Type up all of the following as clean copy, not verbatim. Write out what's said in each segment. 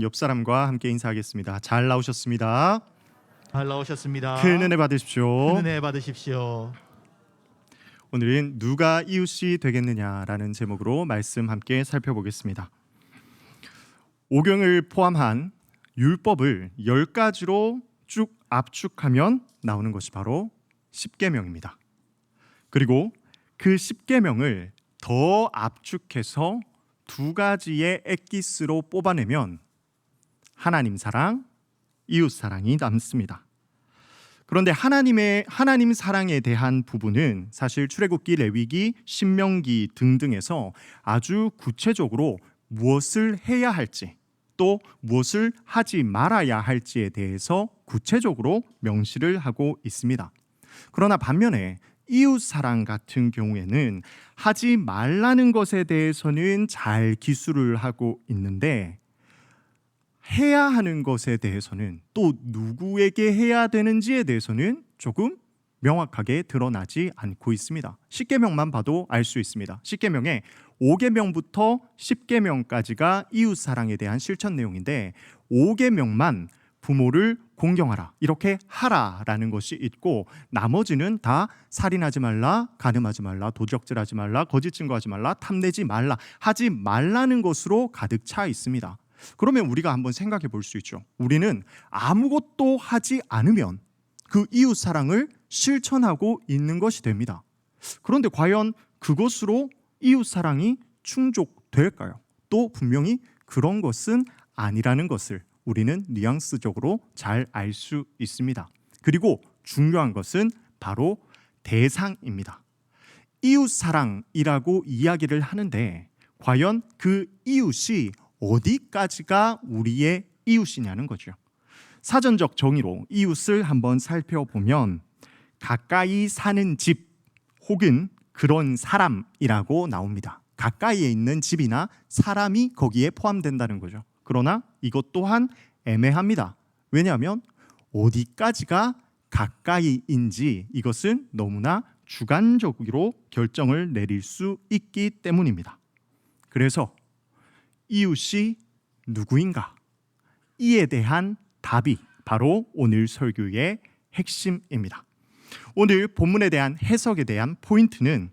옆 사람과 함께 인사하겠습니다. 잘 나오셨습니다. 잘 나오셨습니다. 큰 은혜 받으십시오. 큰 은혜 받으십시오. 오늘은 누가 이웃이 되겠느냐라는 제목으로 말씀 함께 살펴보겠습니다. 오경을 포함한 율법을 10가지로 쭉 압축하면 나오는 것이 바로 십계명입니다. 그리고 그 십계명을 더 압축해서 2가지의 엑기스로 뽑아내면 하나님 사랑, 이웃 사랑이 남습니다. 그런데 하나님 사랑에 대한 부분은 사실 출애굽기, 레위기, 신명기 등등에서 아주 구체적으로 무엇을 해야 할지 또 무엇을 하지 말아야 할지에 대해서 구체적으로 명시를 하고 있습니다. 그러나 반면에 이웃 사랑 같은 경우에는 하지 말라는 것에 대해서는 잘 기술을 하고 있는데 해야 하는 것에 대해서는 또 누구에게 해야 되는지에 대해서는 조금 명확하게 드러나지 않고 있습니다. 십계명만 봐도 알 수 있습니다. 십계명에 5계명부터 10계명까지가 이웃 사랑에 대한 실천 내용인데 5계명만 부모를 공경하라 이렇게 하라라는 것이 있고 나머지는 다 살인하지 말라, 간음하지 말라, 도적질하지 말라, 거짓 증거하지 말라, 탐내지 말라, 하지 말라는 것으로 가득 차 있습니다. 그러면 우리가 한번 생각해 볼 수 있죠. 우리는 아무것도 하지 않으면 그 이웃 사랑을 실천하고 있는 것이 됩니다. 그런데 과연 그것으로 이웃 사랑이 충족될까요? 또 분명히 그런 것은 아니라는 것을 우리는 뉘앙스적으로 잘 알 수 있습니다. 그리고 중요한 것은 바로 대상입니다. 이웃 사랑이라고 이야기를 하는데 과연 그 이웃이 어디까지가 우리의 이웃이냐는 거죠. 사전적 정의로 이웃을 한번 살펴보면 가까이 사는 집 혹은 그런 사람이라고 나옵니다. 가까이에 있는 집이나 사람이 거기에 포함된다는 거죠. 그러나 이것 또한 애매합니다. 왜냐하면 어디까지가 가까이인지 이것은 너무나 주관적으로 결정을 내릴 수 있기 때문입니다. 그래서 이웃이 누구인가? 이에 대한 답이 바로 오늘 설교의 핵심입니다. 오늘 본문에 대한 해석에 대한 포인트는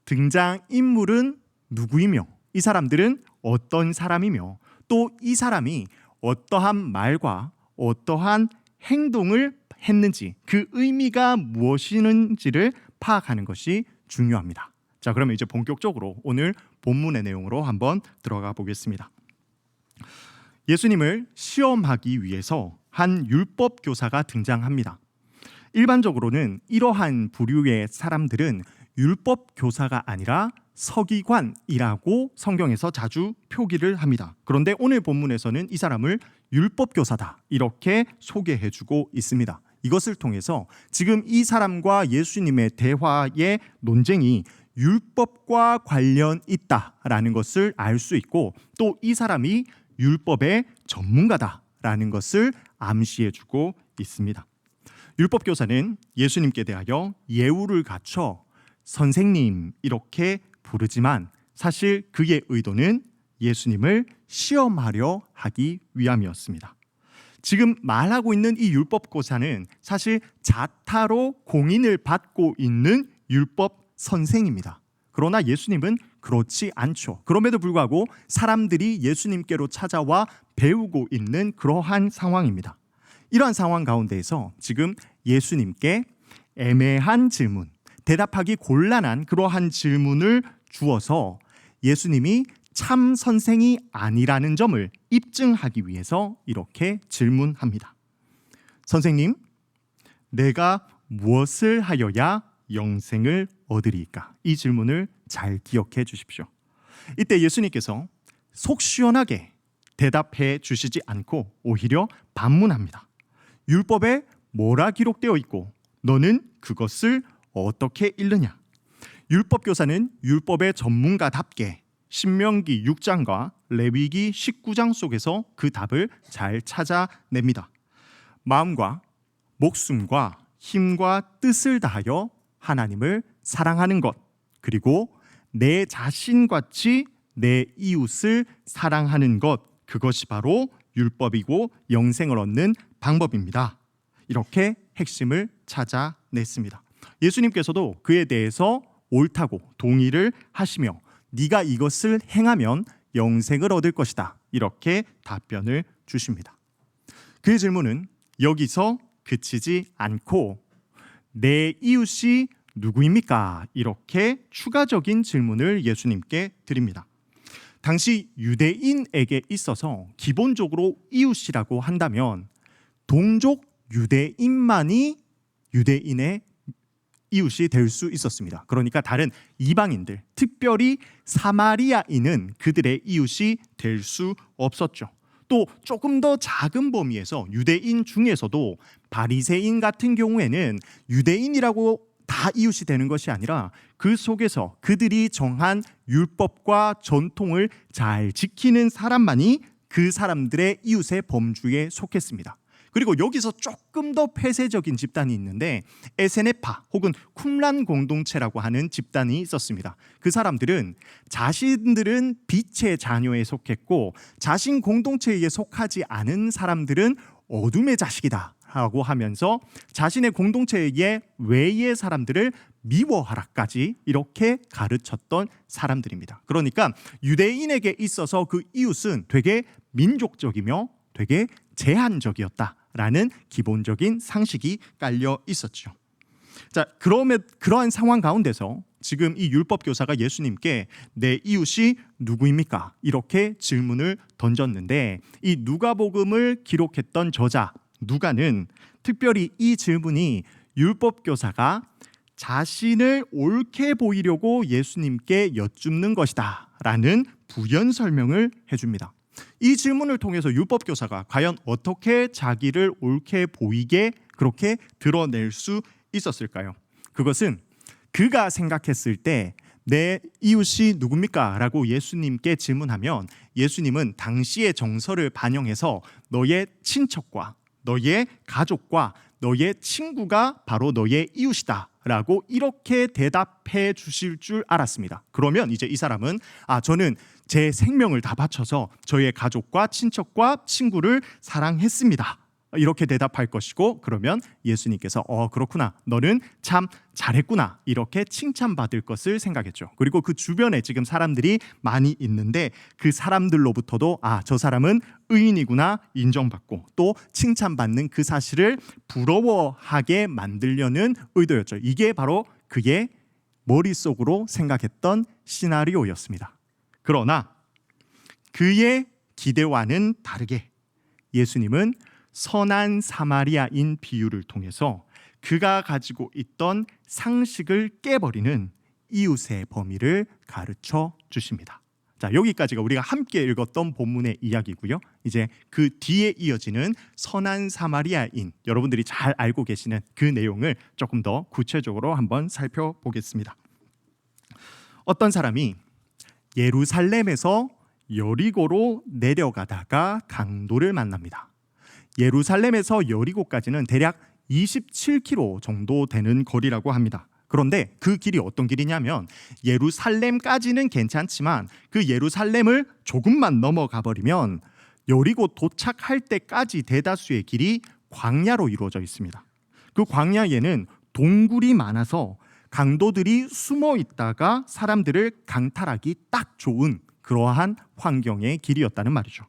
등장인물은 누구이며 이 사람들은 어떤 사람이며 또 이 사람이 어떠한 말과 어떠한 행동을 했는지 그 의미가 무엇이는지를 파악하는 것이 중요합니다. 자, 그러면 이제 본격적으로 오늘 본문의 내용으로 한번 들어가 보겠습니다. 예수님을 시험하기 위해서 한 율법 교사가 등장합니다. 일반적으로는 이러한 부류의 사람들은 율법 교사가 아니라 서기관이라고 성경에서 자주 표기를 합니다. 그런데 오늘 본문에서는 이 사람을 율법 교사다 이렇게 소개해주고 있습니다. 이것을 통해서 지금 이 사람과 예수님의 대화의 논쟁이 율법과 관련 있다라는 것을 알 수 있고 또 이 사람이 율법의 전문가다라는 것을 암시해주고 있습니다. 율법 교사는 예수님께 대하여 예우를 갖춰 선생님 이렇게 부르지만 사실 그의 의도는 예수님을 시험하려 하기 위함이었습니다. 지금 말하고 있는 이 율법 교사는 사실 자타로 공인을 받고 있는 율법 선생입니다. 그러나 예수님은 그렇지 않죠. 그럼에도 불구하고 사람들이 예수님께로 찾아와 배우고 있는 그러한 상황입니다. 이러한 상황 가운데에서 지금 예수님께 애매한 질문, 대답하기 곤란한 그러한 질문을 주어서 예수님이 참 선생이 아니라는 점을 입증하기 위해서 이렇게 질문합니다. 선생님, 내가 무엇을 하여야 영생을 얻으리까? 이 질문을 잘 기억해 주십시오. 이때 예수님께서 속 시원하게 대답해 주시지 않고 오히려 반문합니다. 율법에 뭐라 기록되어 있고 너는 그것을 어떻게 읽느냐? 율법 교사는 율법의 전문가답게 신명기 6장과 레위기 19장 속에서 그 답을 잘 찾아냅니다. 마음과 목숨과 힘과 뜻을 다하여 하나님을 사랑하는 것, 그리고 내 자신같이 내 이웃을 사랑하는 것, 그것이 바로 율법이고 영생을 얻는 방법입니다. 이렇게 핵심을 찾아냈습니다. 예수님께서도 그에 대해서 옳다고 동의를 하시며 네가 이것을 행하면 영생을 얻을 것이다. 이렇게 답변을 주십니다. 그의 질문은 여기서 그치지 않고 내 이웃이 누구입니까? 이렇게 추가적인 질문을 예수님께 드립니다. 당시 유대인에게 있어서 기본적으로 이웃이라고 한다면 동족 유대인만이 유대인의 이웃이 될 수 있었습니다. 그러니까 다른 이방인들, 특별히 사마리아인은 그들의 이웃이 될 수 없었죠. 또 조금 더 작은 범위에서 유대인 중에서도 바리새인 같은 경우에는 유대인이라고 다 이웃이 되는 것이 아니라 그 속에서 그들이 정한 율법과 전통을 잘 지키는 사람만이 그 사람들의 이웃의 범주에 속했습니다. 그리고 여기서 조금 더 폐쇄적인 집단이 있는데 에세네파 혹은 쿰란 공동체라고 하는 집단이 있었습니다. 그 사람들은 자신들은 빛의 자녀에 속했고 자신 공동체에 속하지 않은 사람들은 어둠의 자식이다 라고 하면서 자신의 공동체의 외의 사람들을 미워하라까지 이렇게 가르쳤던 사람들입니다. 그러니까 유대인에게 있어서 그 이웃은 되게 민족적이며 되게 제한적이었다라는 기본적인 상식이 깔려 있었죠. 자, 그러한 상황 가운데서 지금 이 율법 교사가 예수님께 내 이웃이 누구입니까? 이렇게 질문을 던졌는데 이 누가복음을 기록했던 저자 누가는 특별히 이 질문이 율법 교사가 자신을 옳게 보이려고 예수님께 여쭙는 것이다 라는 부연 설명을 해줍니다. 이 질문을 통해서 율법 교사가 과연 어떻게 자기를 옳게 보이게 그렇게 드러낼 수 있었을까요? 그것은 그가 생각했을 때 내 이웃이 누굽니까? 라고 예수님께 질문하면 예수님은 당시의 정서를 반영해서 너의 친척과 너의 가족과 너의 친구가 바로 너의 이웃이다 라고 이렇게 대답해 주실 줄 알았습니다. 그러면 이제 이 사람은 저는 제 생명을 다 바쳐서 저의 가족과 친척과 친구를 사랑했습니다. 이렇게 대답할 것이고 그러면 예수님께서 그렇구나. 너는 참 잘했구나. 이렇게 칭찬받을 것을 생각했죠. 그리고 그 주변에 지금 사람들이 많이 있는데 그 사람들로부터도 저 사람은 의인이구나 인정받고 또 칭찬받는 그 사실을 부러워하게 만들려는 의도였죠. 이게 바로 그의 머릿속으로 생각했던 시나리오였습니다. 그러나 그의 기대와는 다르게 예수님은 선한 사마리아인 비유를 통해서 그가 가지고 있던 상식을 깨버리는 이웃의 범위를 가르쳐 주십니다. 자, 여기까지가 우리가 함께 읽었던 본문의 이야기고요. 이제 그 뒤에 이어지는 선한 사마리아인, 여러분들이 잘 알고 계시는 그 내용을 조금 더 구체적으로 한번 살펴보겠습니다. 어떤 사람이 예루살렘에서 여리고로 내려가다가 강도를 만납니다. 예루살렘에서 여리고까지는 대략 27km 정도 되는 거리라고 합니다. 그런데 그 길이 어떤 길이냐면 예루살렘까지는 괜찮지만 그 예루살렘을 조금만 넘어가 버리면 여리고 도착할 때까지 대다수의 길이 광야로 이루어져 있습니다. 그 광야에는 동굴이 많아서 강도들이 숨어 있다가 사람들을 강탈하기 딱 좋은 그러한 환경의 길이었다는 말이죠.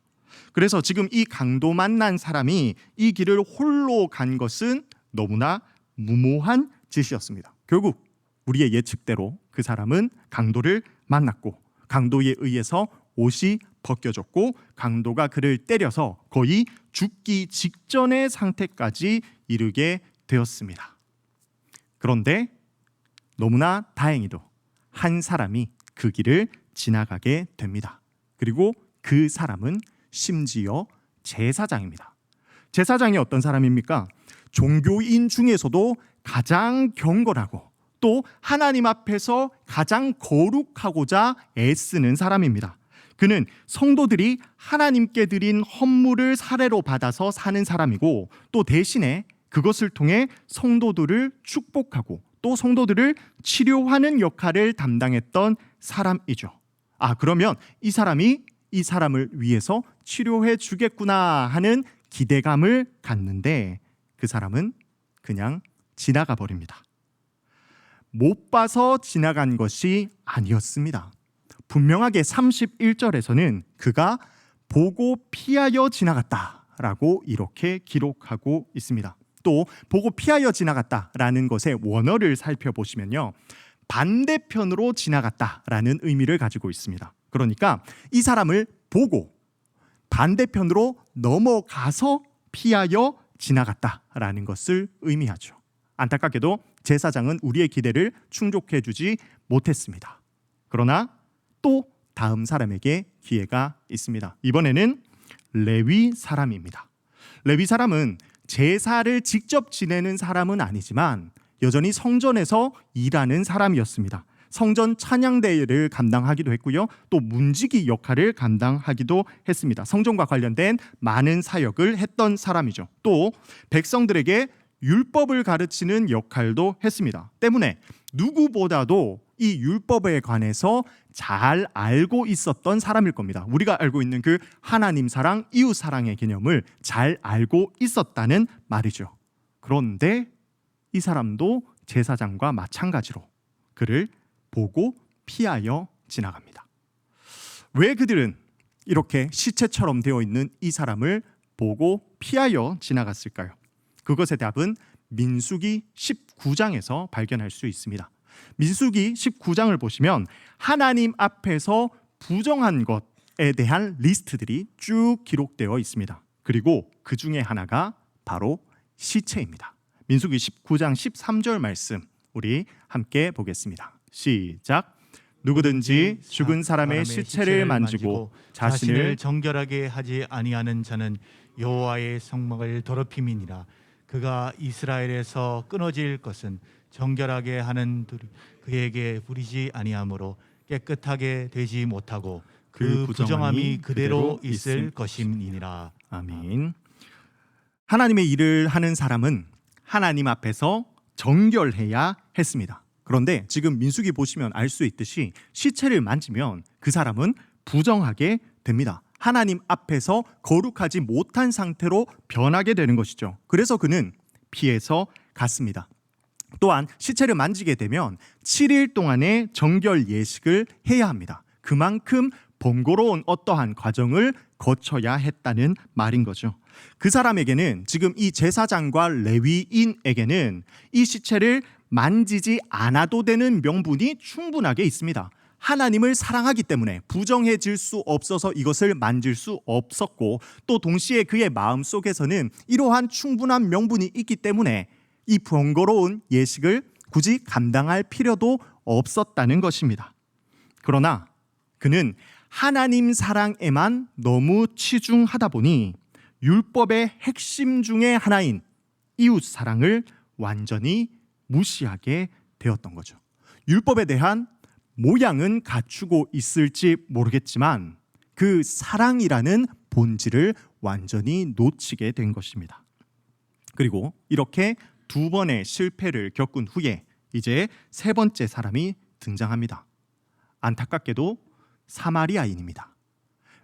그래서 지금 이 강도 만난 사람이 이 길을 홀로 간 것은 너무나 무모한 짓이었습니다. 결국 우리의 예측대로 그 사람은 강도를 만났고 강도에 의해서 옷이 벗겨졌고 강도가 그를 때려서 거의 죽기 직전의 상태까지 이르게 되었습니다. 그런데 너무나 다행히도 한 사람이 그 길을 지나가게 됩니다. 그리고 그 사람은 심지어 제사장입니다. 제사장이 어떤 사람입니까? 종교인 중에서도 가장 경건하고 또 하나님 앞에서 가장 거룩하고자 애쓰는 사람입니다. 그는 성도들이 하나님께 드린 헌물을 사례로 받아서 사는 사람이고 또 대신에 그것을 통해 성도들을 축복하고 또 성도들을 치료하는 역할을 담당했던 사람이죠. 그러면 이 사람이 이 사람을 위해서 치료해 주겠구나 하는 기대감을 갖는데 그 사람은 그냥 지나가 버립니다. 못 봐서 지나간 것이 아니었습니다. 분명하게 31절에서는 그가 보고 피하여 지나갔다라고 이렇게 기록하고 있습니다. 또 보고 피하여 지나갔다라는 것의 원어를 살펴보시면요, 반대편으로 지나갔다라는 의미를 가지고 있습니다. 그러니까 이 사람을 보고 반대편으로 넘어가서 피하여 지나갔다라는 것을 의미하죠. 안타깝게도 제사장은 우리의 기대를 충족해 주지 못했습니다. 그러나 또 다음 사람에게 기회가 있습니다. 이번에는 레위 사람입니다. 레위 사람은 제사를 직접 지내는 사람은 아니지만 여전히 성전에서 일하는 사람이었습니다. 성전 찬양대를 감당하기도 했고요. 또 문지기 역할을 감당하기도 했습니다. 성전과 관련된 많은 사역을 했던 사람이죠. 또 백성들에게 율법을 가르치는 역할도 했습니다. 때문에 누구보다도 이 율법에 관해서 잘 알고 있었던 사람일 겁니다. 우리가 알고 있는 그 하나님 사랑, 이웃 사랑의 개념을 잘 알고 있었다는 말이죠. 그런데 이 사람도 제사장과 마찬가지로 그를 보고 피하여 지나갑니다. 왜 그들은 이렇게 시체처럼 되어 있는 이 사람을 보고 피하여 지나갔을까요? 그것의 답은 민수기 19장에서 발견할 수 있습니다. 민수기 19장을 보시면 하나님 앞에서 부정한 것에 대한 리스트들이 쭉 기록되어 있습니다. 그리고 그 중에 하나가 바로 시체입니다. 민수기 19장 13절 말씀 우리 함께 보겠습니다. 시작. 누구든지 죽은 사람의 시체를 만지고 자신을 정결하게 하지 아니하는 자는 여호와의 성막을 더럽힘이니라. 그가 이스라엘에서 끊어질 것은 정결하게 하는 그에게 부리지 아니하므로 깨끗하게 되지 못하고 그 부정함이 그대로 있을 것임이니라. 아멘. 하나님의 일을 하는 사람은 하나님 앞에서 정결해야 했습니다. 그런데 지금 민수기 보시면 알 수 있듯이 시체를 만지면 그 사람은 부정하게 됩니다. 하나님 앞에서 거룩하지 못한 상태로 변하게 되는 것이죠. 그래서 그는 피해서 갔습니다. 또한 시체를 만지게 되면 7일 동안의 정결 예식을 해야 합니다. 그만큼 번거로운 어떠한 과정을 거쳐야 했다는 말인 거죠. 그 사람에게는, 지금 이 제사장과 레위인에게는 이 시체를 만지지 않아도 되는 명분이 충분하게 있습니다. 하나님을 사랑하기 때문에 부정해질 수 없어서 이것을 만질 수 없었고, 또 동시에 그의 마음속에서는 이러한 충분한 명분이 있기 때문에 이 번거로운 예식을 굳이 감당할 필요도 없었다는 것입니다. 그러나 그는 하나님 사랑에만 너무 치중하다 보니 율법의 핵심 중에 하나인 이웃 사랑을 완전히 무시하게 되었던 거죠. 율법에 대한 모양은 갖추고 있을지 모르겠지만 그 사랑이라는 본질을 완전히 놓치게 된 것입니다. 그리고 이렇게 두 번의 실패를 겪은 후에 이제 세 번째 사람이 등장합니다. 안타깝게도 사마리아인입니다.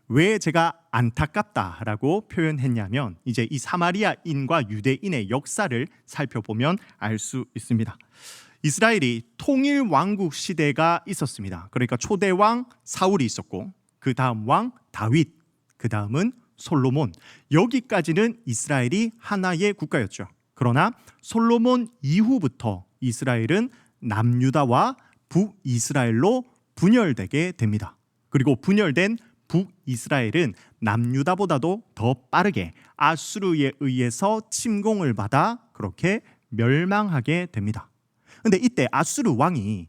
왜 제가 안타깝다라고 표현했냐면, 이제 이 사마리아인과 유대인의 역사를 살펴보면 알 수 있습니다. 이스라엘이 통일 왕국 시대가 있었습니다. 그러니까 초대 왕 사울이 있었고, 그 다음 왕 다윗, 그 다음은 솔로몬, 여기까지는 이스라엘이 하나의 국가였죠. 그러나 솔로몬 이후부터 이스라엘은 남유다와 북이스라엘로 분열되게 됩니다. 그리고 분열된 북이스라엘은 남유다보다도 더 빠르게 아수르에 의해서 침공을 받아 그렇게 멸망하게 됩니다. 근데 이때 아수르 왕이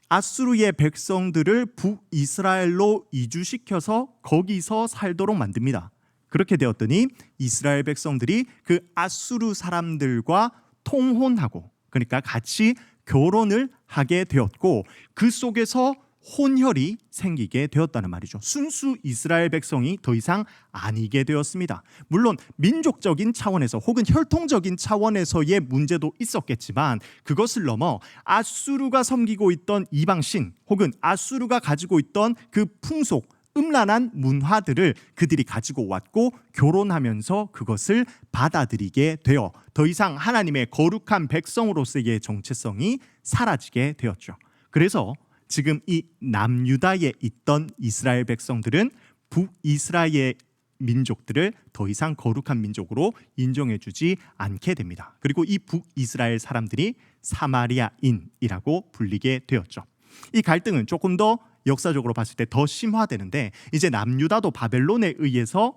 아수르의 백성들을 북이스라엘로 이주시켜서 거기서 살도록 만듭니다. 그렇게 되었더니 이스라엘 백성들이 그 아수르 사람들과 통혼하고, 그러니까 같이 결혼을 하게 되었고, 그 속에서 혼혈이 생기게 되었다는 말이죠. 순수 이스라엘 백성이 더 이상 아니게 되었습니다. 물론 민족적인 차원에서 혹은 혈통적인 차원에서의 문제도 있었겠지만, 그것을 넘어 아수르가 섬기고 있던 이방신 혹은 아수르가 가지고 있던 그 풍속, 음란한 문화들을 그들이 가지고 왔고 결혼하면서 그것을 받아들이게 되어 더 이상 하나님의 거룩한 백성으로서의 정체성이 사라지게 되었죠. 그래서 지금 이 남유다에 있던 이스라엘 백성들은 북이스라엘 민족들을 더 이상 거룩한 민족으로 인정해주지 않게 됩니다. 그리고 이 북이스라엘 사람들이 사마리아인이라고 불리게 되었죠. 이 갈등은 조금 더 역사적으로 봤을 때 더 심화되는데 이제 남유다도 바벨론에 의해서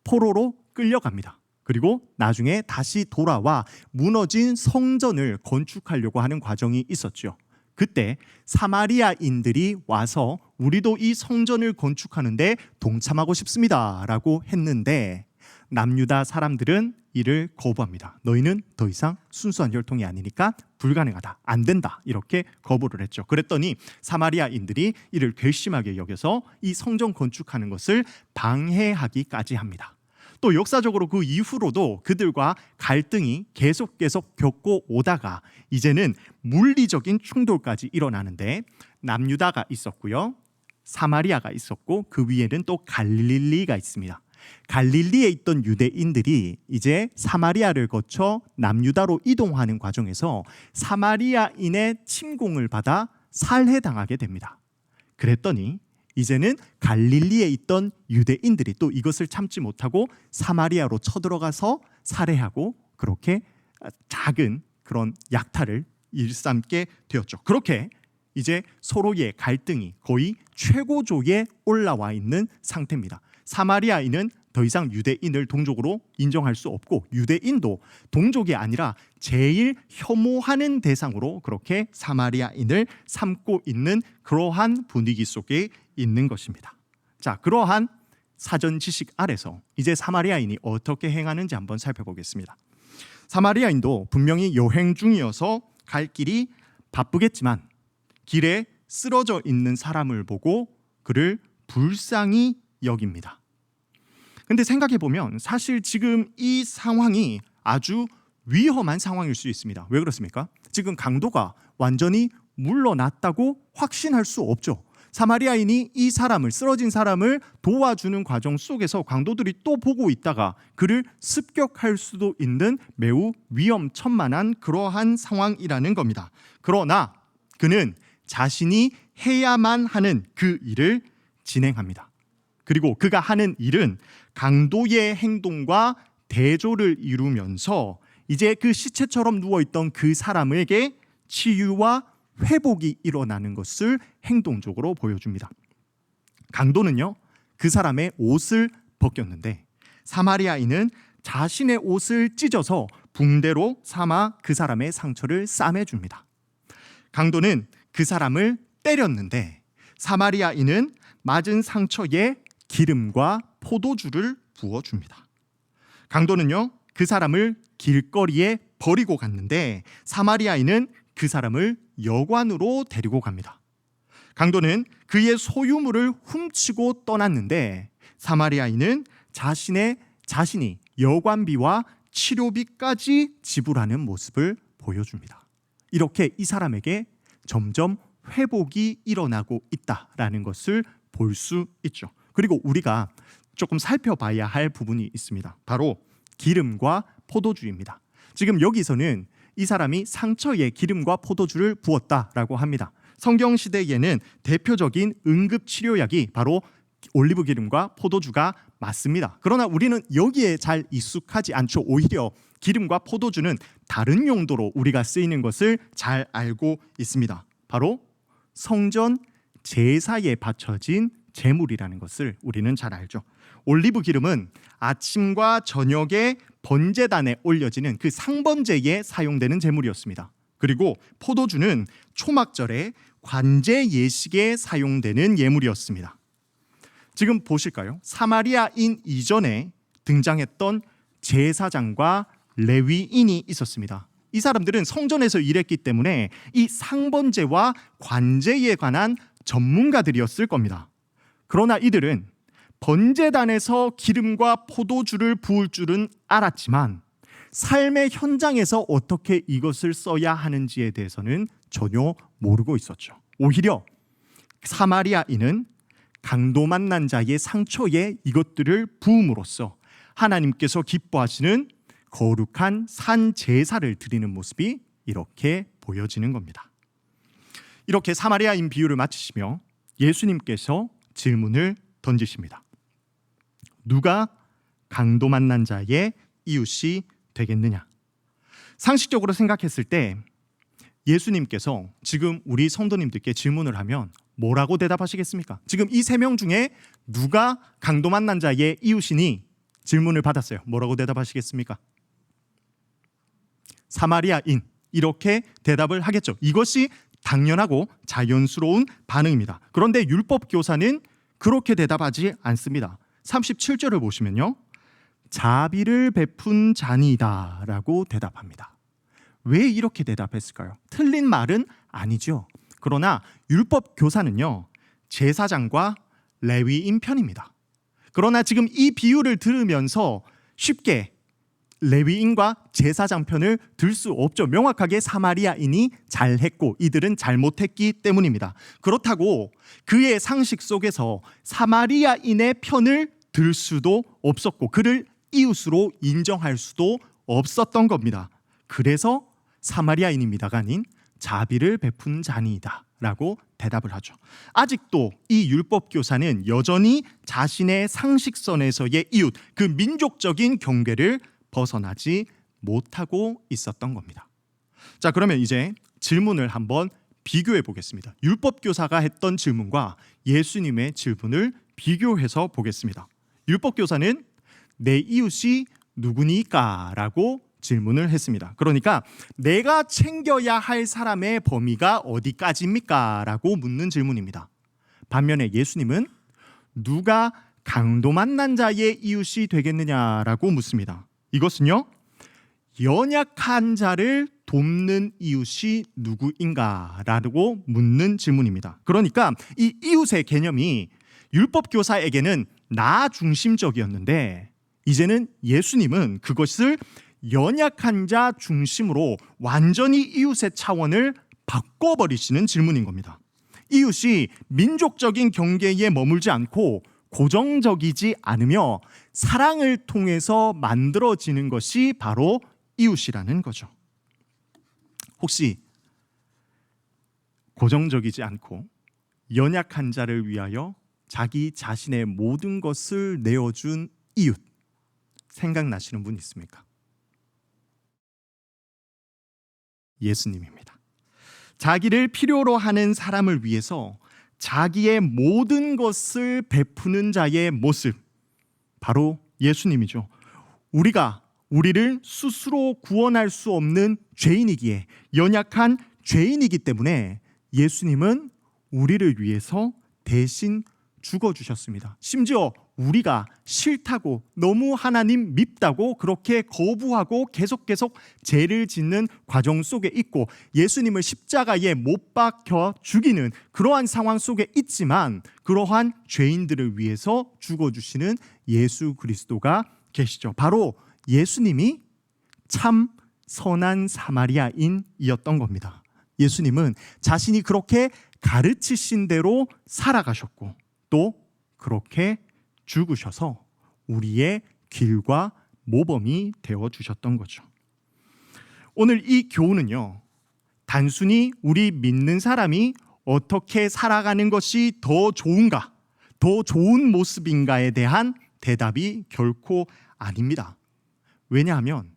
포로로 끌려갑니다. 그리고 나중에 다시 돌아와 무너진 성전을 건축하려고 하는 과정이 있었죠. 그때 사마리아인들이 와서 우리도 이 성전을 건축하는데 동참하고 싶습니다 라고 했는데 남유다 사람들은 이를 거부합니다. 너희는 더 이상 순수한 혈통이 아니니까 불가능하다, 안 된다, 이렇게 거부를 했죠. 그랬더니 사마리아인들이 이를 괘씸하게 여겨서 이 성전 건축하는 것을 방해하기까지 합니다. 또 역사적으로 그 이후로도 그들과 갈등이 계속 겪고 오다가 이제는 물리적인 충돌까지 일어나는데 남유다가 있었고요, 사마리아가 있었고 그 위에는 또 갈릴리가 있습니다. 갈릴리에 있던 유대인들이 이제 사마리아를 거쳐 남유다로 이동하는 과정에서 사마리아인의 침공을 받아 살해당하게 됩니다. 그랬더니 이제는 갈릴리에 있던 유대인들이 또 이것을 참지 못하고 사마리아로 쳐들어가서 살해하고 그렇게 작은 그런 약탈을 일삼게 되었죠. 그렇게 이제 서로의 갈등이 거의 최고조에 올라와 있는 상태입니다. 사마리아인은 더 이상 유대인을 동족으로 인정할 수 없고 유대인도 동족이 아니라 제일 혐오하는 대상으로 그렇게 사마리아인을 삼고 있는 그러한 분위기 속에 있는 것입니다. 자, 그러한 사전 지식 아래서 이제 사마리아인이 어떻게 행하는지 한번 살펴보겠습니다. 사마리아인도 분명히 여행 중이어서 갈 길이 바쁘겠지만 길에 쓰러져 있는 사람을 보고 그를 불쌍히 여깁니다. 근데 생각해 보면 사실 지금 이 상황이 아주 위험한 상황일 수 있습니다. 왜 그렇습니까? 지금 강도가 완전히 물러났다고 확신할 수 없죠. 사마리아인이 이 사람을, 쓰러진 사람을 도와주는 과정 속에서 강도들이 또 보고 있다가 그를 습격할 수도 있는 매우 위험천만한 그러한 상황이라는 겁니다. 그러나 그는 자신이 해야만 하는 그 일을 진행합니다. 그리고 그가 하는 일은 강도의 행동과 대조를 이루면서 이제 그 시체처럼 누워있던 그 사람에게 치유와 회복이 일어나는 것을 행동적으로 보여줍니다. 강도는요, 그 사람의 옷을 벗겼는데 사마리아인은 자신의 옷을 찢어서 붕대로 삼아 그 사람의 상처를 싸매줍니다. 강도는 그 사람을 때렸는데 사마리아인은 맞은 상처에 기름과 포도주를 부어줍니다. 강도는요, 그 사람을 길거리에 버리고 갔는데 사마리아인은 그 사람을 여관으로 데리고 갑니다. 강도는 그의 소유물을 훔치고 떠났는데 사마리아인은 자신이 여관비와 치료비까지 지불하는 모습을 보여줍니다. 이렇게 이 사람에게 점점 회복이 일어나고 있다라는 것을 볼 수 있죠. 그리고 우리가 조금 살펴봐야 할 부분이 있습니다. 바로 기름과 포도주입니다. 지금 여기서는 이 사람이 상처에 기름과 포도주를 부었다라고 합니다. 성경 시대에는 대표적인 응급치료약이 바로 올리브 기름과 포도주가 맞습니다. 그러나 우리는 여기에 잘 익숙하지 않죠. 오히려 기름과 포도주는 다른 용도로 우리가 쓰이는 것을 잘 알고 있습니다. 바로 성전 제사에 바쳐진 제물이라는 것을 우리는 잘 알죠. 올리브 기름은 아침과 저녁에 번제단에 올려지는 그 상번제에 사용되는 제물이었습니다. 그리고 포도주는 초막절에 관제 예식에 사용되는 예물이었습니다. 지금 보실까요? 사마리아인 이전에 등장했던 제사장과 레위인이 있었습니다. 이 사람들은 성전에서 일했기 때문에 이 상번제와 관제에 관한 전문가들이었을 겁니다. 그러나 이들은 번제단에서 기름과 포도주를 부을 줄은 알았지만 삶의 현장에서 어떻게 이것을 써야 하는지에 대해서는 전혀 모르고 있었죠. 오히려 사마리아인은 강도 만난 자의 상처에 이것들을 부음으로써 하나님께서 기뻐하시는 거룩한 산 제사를 드리는 모습이 이렇게 보여지는 겁니다. 이렇게 사마리아인 비유를 마치시며 예수님께서 질문을 던지십니다. 누가 강도 만난 자의 이웃이 되겠느냐? 상식적으로 생각했을 때 예수님께서 지금 우리 성도님들께 질문을 하면 뭐라고 대답하시겠습니까? 지금 이 세 명 중에 누가 강도 만난 자의 이웃이니? 질문을 받았어요. 뭐라고 대답하시겠습니까? 사마리아인, 이렇게 대답을 하겠죠. 이것이 당연하고 자연스러운 반응입니다. 그런데 율법 교사는 그렇게 대답하지 않습니다. 37절을 보시면요, 자비를 베푼 자니이다 라고 대답합니다. 왜 이렇게 대답했을까요? 틀린 말은 아니죠. 그러나 율법 교사는요, 제사장과 레위인 편입니다. 그러나 지금 이 비유를 들으면서 쉽게 레위인과 제사장 편을 들 수 없죠. 명확하게 사마리아인이 잘했고 이들은 잘못했기 때문입니다. 그렇다고 그의 상식 속에서 사마리아인의 편을 들 수도 없었고 그를 이웃으로 인정할 수도 없었던 겁니다. 그래서 사마리아인입니다가 아닌 자비를 베푼 자니이다 라고 대답을 하죠. 아직도 이 율법 교사는 여전히 자신의 상식선에서의 이웃, 그 민족적인 경계를 벗어나지 못하고 있었던 겁니다. 자, 그러면 이제 질문을 한번 비교해 보겠습니다. 율법 교사가 했던 질문과 예수님의 질문을 비교해서 보겠습니다. 율법 교사는 내 이웃이 누구니까? 라고 질문을 했습니다. 그러니까 내가 챙겨야 할 사람의 범위가 어디까지입니까? 라고 묻는 질문입니다. 반면에 예수님은 누가 강도 만난 자의 이웃이 되겠느냐라고 묻습니다. 이것은요, 연약한 자를 돕는 이웃이 누구인가라고 묻는 질문입니다. 그러니까 이 이웃의 개념이 율법 교사에게는 나 중심적이었는데 이제는 예수님은 그것을 연약한 자 중심으로 완전히 이웃의 차원을 바꿔버리시는 질문인 겁니다. 이웃이 민족적인 경계에 머물지 않고 고정적이지 않으며 사랑을 통해서 만들어지는 것이 바로 이웃이라는 거죠. 혹시 고정적이지 않고 연약한 자를 위하여 자기 자신의 모든 것을 내어준 이웃 생각나시는 분 있습니까? 예수님입니다. 자기를 필요로 하는 사람을 위해서 자기의 모든 것을 베푸는 자의 모습, 바로 예수님이죠. 우리를 스스로 구원할 수 없는 죄인이기에, 연약한 죄인이기 때문에 예수님은 우리를 위해서 대신 죽어주셨습니다. 심지어 우리가 싫다고, 너무 하나님 밉다고 그렇게 거부하고 계속 죄를 짓는 과정 속에 있고 예수님을 십자가에 못 박혀 죽이는 그러한 상황 속에 있지만 그러한 죄인들을 위해서 죽어주시는 예수 그리스도가 계시죠. 바로 예수님이 참 선한 사마리아인이었던 겁니다. 예수님은 자신이 그렇게 가르치신 대로 살아가셨고 또 그렇게 죽으셔서 우리의 길과 모범이 되어주셨던 거죠. 오늘 이 교훈은요, 단순히 우리 믿는 사람이 어떻게 살아가는 것이 더 좋은가, 더 좋은 모습인가에 대한 대답이 결코 아닙니다. 왜냐하면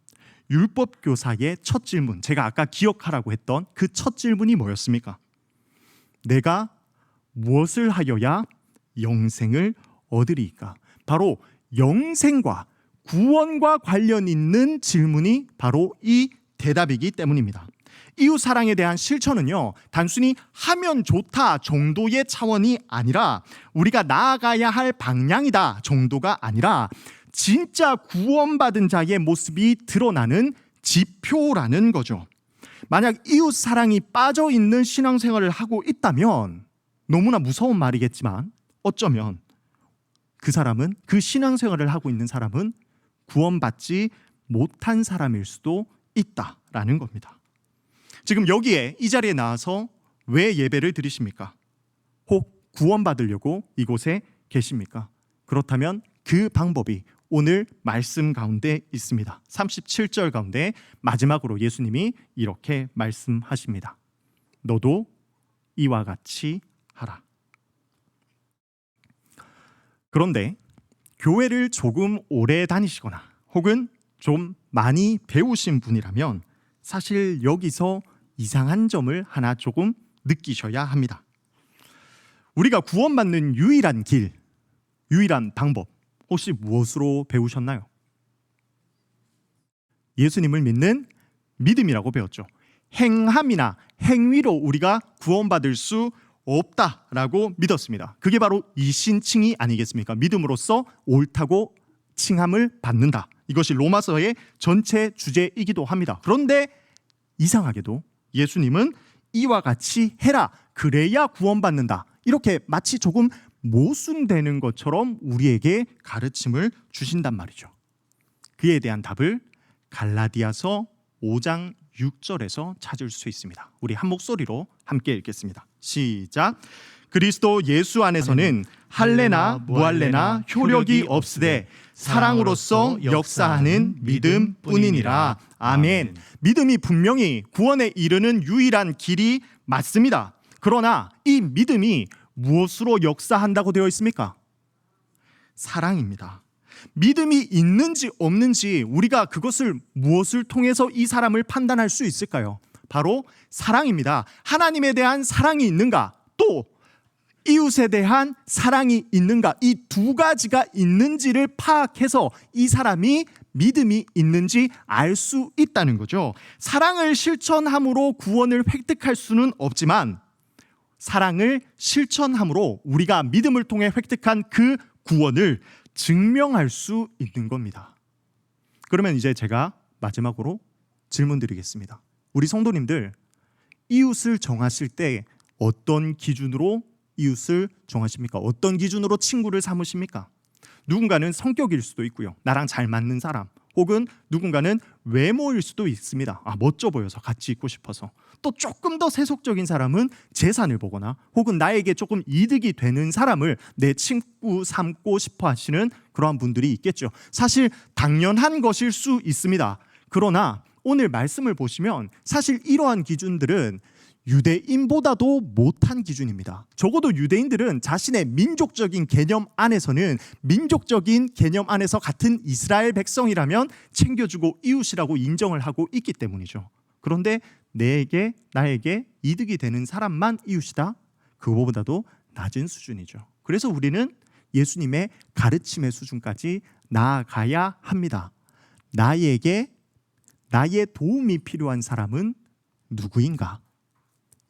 율법 교사의 첫 질문, 제가 아까 기억하라고 했던 그 첫 질문이 뭐였습니까? 내가 무엇을 하여야 영생을 얻으리이까? 바로 영생과 구원과 관련 있는 질문이 바로 이 대답이기 때문입니다. 이웃 사랑에 대한 실천은요, 단순히 하면 좋다 정도의 차원이 아니라 우리가 나아가야 할 방향이다 정도가 아니라 진짜 구원받은 자의 모습이 드러나는 지표라는 거죠. 만약 이웃 사랑이 빠져 있는 신앙생활을 하고 있다면 너무나 무서운 말이겠지만 어쩌면 그 사람은, 그 신앙생활을 하고 있는 사람은 구원받지 못한 사람일 수도 있다라는 겁니다. 지금 여기에 이 자리에 나와서 왜 예배를 드리십니까? 혹 구원받으려고 이곳에 계십니까? 그렇다면 그 방법이 오늘 말씀 가운데 있습니다. 37절 가운데 마지막으로 예수님이 이렇게 말씀하십니다. 너도 이와 같이 하라. 그런데 교회를 조금 오래 다니시거나 혹은 좀 많이 배우신 분이라면 사실 여기서 이상한 점을 하나 조금 느끼셔야 합니다. 우리가 구원받는 유일한 길, 유일한 방법 혹시 무엇으로 배우셨나요? 예수님을 믿는 믿음이라고 배웠죠. 행함이나 행위로 우리가 구원받을 수 없다라고 믿었습니다. 그게 바로 이신칭이 아니겠습니까? 믿음으로써 옳다고 칭함을 받는다. 이것이 로마서의 전체 주제이기도 합니다. 그런데 이상하게도 예수님은 이와 같이 해라. 그래야 구원받는다. 이렇게 마치 조금 모순되는 것처럼 우리에게 가르침을 주신단 말이죠. 그에 대한 답을 갈라디아서 5장 6절에서 찾을 수 있습니다. 우리 한 목소리로 함께 읽겠습니다. 시작. 그리스도 예수 안에서는 할례나 무할례나 효력이 없으되 사랑으로서 역사하는 믿음뿐이니라. 아멘. 믿음이 분명히 구원에 이르는 유일한 길이 맞습니다. 그러나 이 믿음이 무엇으로 역사한다고 되어 있습니까? 사랑입니다. 믿음이 있는지 없는지 우리가 그것을 무엇을 통해서 이 사람을 판단할 수 있을까요? 바로 사랑입니다. 하나님에 대한 사랑이 있는가? 또 이웃에 대한 사랑이 있는가? 이 두 가지가 있는지를 파악해서 이 사람이 믿음이 있는지 알 수 있다는 거죠. 사랑을 실천함으로 구원을 획득할 수는 없지만 사랑을 실천함으로 우리가 믿음을 통해 획득한 그 구원을 증명할 수 있는 겁니다. 그러면 이제 제가 마지막으로 질문 드리겠습니다. 우리 성도님들, 이웃을 정하실 때 어떤 기준으로 이웃을 정하십니까? 어떤 기준으로 친구를 삼으십니까? 누군가는 성격일 수도 있고요. 나랑 잘 맞는 사람. 혹은 누군가는 외모일 수도 있습니다. 멋져 보여서 같이 있고 싶어서. 또 조금 더 세속적인 사람은 재산을 보거나 혹은 나에게 조금 이득이 되는 사람을 내 친구 삼고 싶어 하시는 그러한 분들이 있겠죠. 사실 당연한 것일 수 있습니다. 그러나 오늘 말씀을 보시면 사실 이러한 기준들은 유대인보다도 못한 기준입니다. 적어도 유대인들은 자신의 민족적인 개념 안에서는 민족적인 개념 안에서 같은 이스라엘 백성이라면 챙겨주고 이웃이라고 인정을 하고 있기 때문이죠. 그런데 나에게 이득이 되는 사람만 이웃이다? 그거보다도 낮은 수준이죠. 그래서 우리는 예수님의 가르침의 수준까지 나아가야 합니다. 나의 도움이 필요한 사람은 누구인가?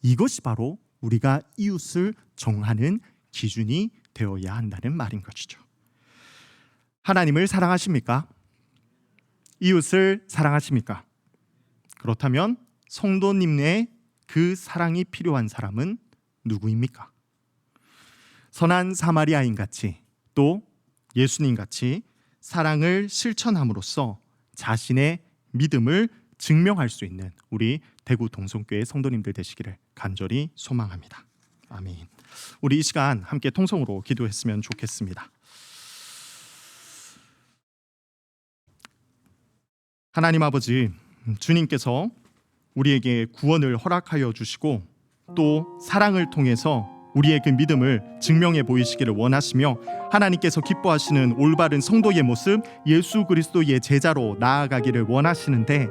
이것이 바로 우리가 이웃을 정하는 기준이 되어야 한다는 말인 것이죠. 하나님을 사랑하십니까? 이웃을 사랑하십니까? 그렇다면 성도님의 그 사랑이 필요한 사람은 누구입니까? 선한 사마리아인 같이 또 예수님 같이 사랑을 실천함으로써 자신의 믿음을 증명할 수 있는 우리 대구 동성교회 성도님들 되시기를 간절히 소망합니다. 아멘. 우리 이 시간 함께 통성으로 기도했으면 좋겠습니다. 하나님 아버지, 주님께서 우리에게 구원을 허락하여 주시고 또 사랑을 통해서 우리의 그 믿음을 증명해 보이시기를 원하시며 하나님께서 기뻐하시는 올바른 성도의 모습, 예수 그리스도의 제자로 나아가기를 원하시는데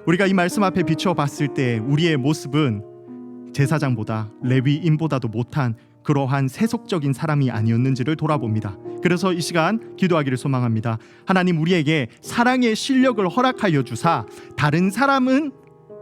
우리가 이 말씀 앞에 비추어 봤을 때 우리의 모습은 제사장보다 레위인보다도 못한 그러한 세속적인 사람이 아니었는지를 돌아봅니다. 그래서 이 시간 기도하기를 소망합니다. 하나님, 우리에게 사랑의 실력을 허락하여 주사 다른 사람은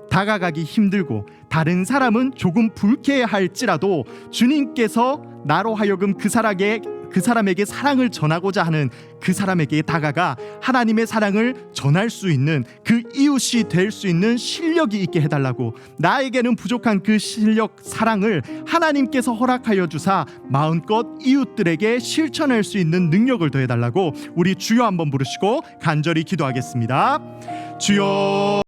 다가가기 힘들고 다른 사람은 조금 불쾌할지라도 주님께서 나로 하여금 그 사람에게 사랑을 전하고자 하는 그 사람에게 다가가 하나님의 사랑을 전할 수 있는 그 이웃이 될 수 있는 실력이 있게 해달라고, 나에게는 부족한 그 실력, 사랑을 하나님께서 허락하여 주사 마음껏 이웃들에게 실천할 수 있는 능력을 더해달라고 우리 주여 한번 부르시고 간절히 기도하겠습니다. 주여.